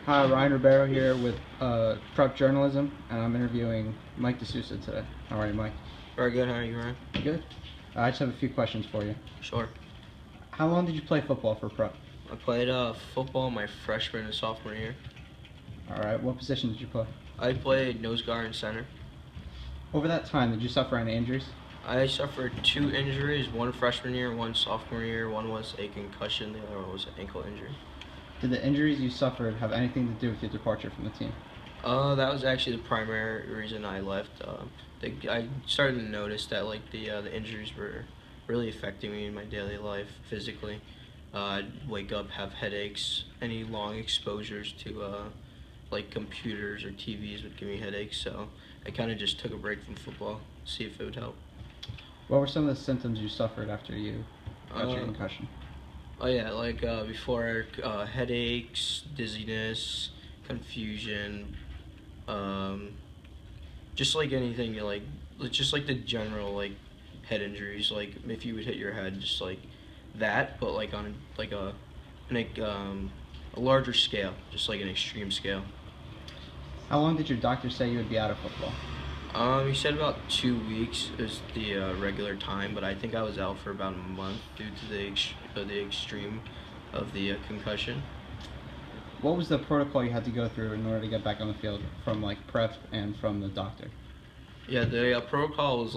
Hi, Ryan Ribeiro here with Prep Journalism, and I'm interviewing Mike Desousa today. How are you, Mike? Very good. How are you, Ryan? Good. I just have a few questions for you. Sure. How long did you play football for Prep? I played football my freshman and sophomore year. All right. What position did you play? I played nose guard and center. Over that time, did you suffer any injuries? I suffered 2 injuries, one freshman year, one sophomore year. One was a concussion, the other one was an ankle injury. Did the injuries you suffered have anything to do with your departure from the team? That was actually the primary reason I left. I started to notice that the injuries were really affecting me in my daily life physically. I'd wake up, have headaches. Any long exposures to like computers or TVs would give me headaches. So I kind of just took a break from football, see if it would help. What were some of the symptoms you suffered after you got your Uh, concussion? Oh yeah, before headaches, dizziness, confusion, um, just like anything just like the general head injuries. Like if you would hit your head, just like that, but like on like a larger scale, just like an extreme scale. How long did your doctor say you would be out of football? He said about 2 weeks is the regular time, but I think I was out for about a month due to the extreme of the concussion. What was the protocol you had to go through in order to get back on the field from like Prep and from the doctor? Yeah, the protocol was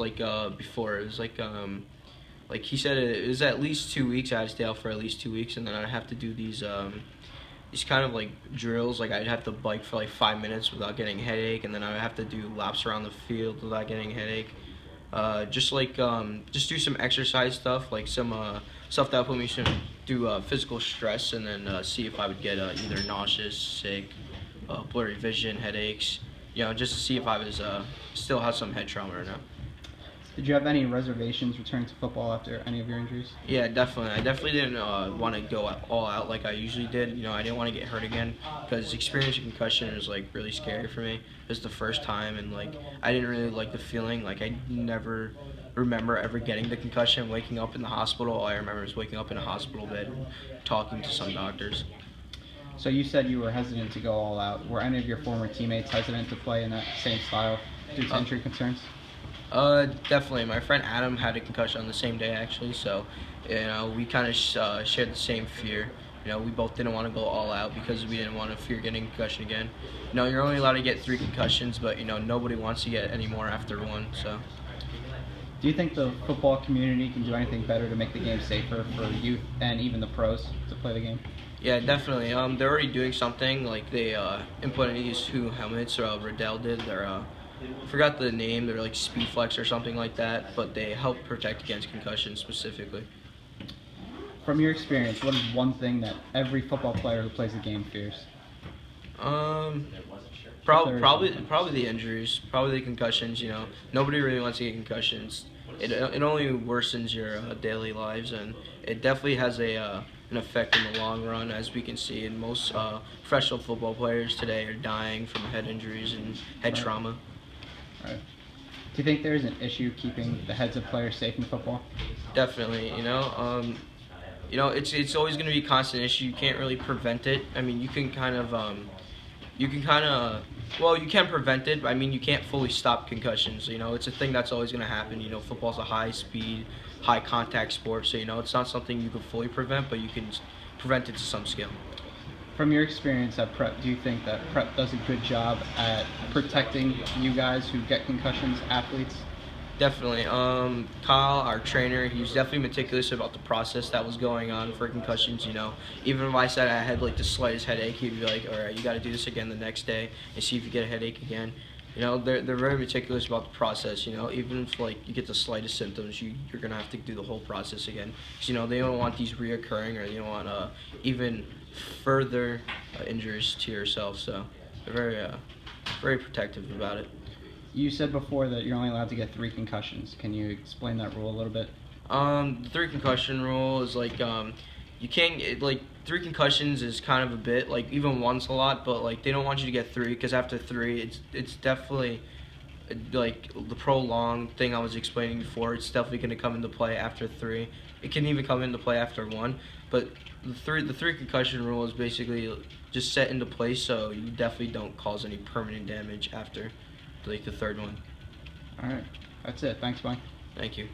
before. It was like he said it was at least 2 weeks. I had to stay out for at least 2 weeks, and then I'd have to do these kind of like drills. Like I'd have to bike for like 5 minutes without getting a headache, and then I'd have to do laps around the field without getting a headache. Just do some exercise stuff, like some stuff that would put me some do physical stress, and then see if I would get either nauseous, sick, blurry vision, headaches. Just to see if I was still have some head trauma or not. Did you have any reservations returning to football after any of your injuries? Yeah, definitely. I definitely didn't want to go all out like I usually did. I didn't want to get hurt again because experiencing concussion was like really scary for me. It was the first time, and like I didn't really like the feeling. Like I never remember ever getting the concussion, waking up in the hospital. All I remember is waking up in a hospital bed, and talking to some doctors. So you said you were hesitant to go all out. Were any of your former teammates hesitant to play in that same style due to injury concerns? Definitely. My friend Adam had a concussion on the same day, actually. So, we kind of shared the same fear. We both didn't want to go all out because we didn't want to fear getting a concussion again. You're only allowed to get 3 concussions, but nobody wants to get any more after one. So. Do you think the football community can do anything better to make the game safer for youth and even the pros to play the game? Yeah, definitely. They're already doing something. Like they implemented these 2 helmets. Riddell did. I forgot the name. They're like Speedflex or something like that. But they help protect against concussions specifically. From your experience, what is one thing that every football player who plays the game fears? Probably the injuries, probably the concussions. Nobody really wants to get concussions. It only worsens your daily lives, and it definitely has an effect in the long run, as we can see. And most professional football players today are dying from head injuries and head trauma. Right. Do you think there is an issue keeping the heads of players safe in football? Definitely. It's always going to be a constant issue. You can't really prevent it. I mean, you can you can prevent it, but I mean, you can't fully stop concussions. It's a thing that's always going to happen. Football's a high speed, high contact sport, so it's not something you can fully prevent, but you can prevent it to some scale. From your experience at Prep, do you think that Prep does a good job at protecting you guys who get concussions, athletes? Definitely. Kyle, our trainer, he was definitely meticulous about the process that was going on for concussions. Even if I said I had like the slightest headache, he'd be like, "All right, you got to do this again the next day and see if you get a headache again." They're very meticulous about the process. Even if like you get the slightest symptoms, you're gonna have to do the whole process again. Because they don't want these reoccurring, or they don't want even further injuries to yourself. So they're very protective about it. You said before that you're only allowed to get 3 concussions. Can you explain that rule a little bit? The 3 concussion rule is you can't 3 concussions is kind of a bit like even one's a lot, but like they don't want you to get 3 because after 3, it's definitely like the prolonged thing I was explaining before. It's definitely going to come into play after 3. It can even come into play after 1, but the three concussion rule is basically just set into place so you definitely don't cause any permanent damage after like the third one. All right, that's it. Thanks, Mike. Thank you.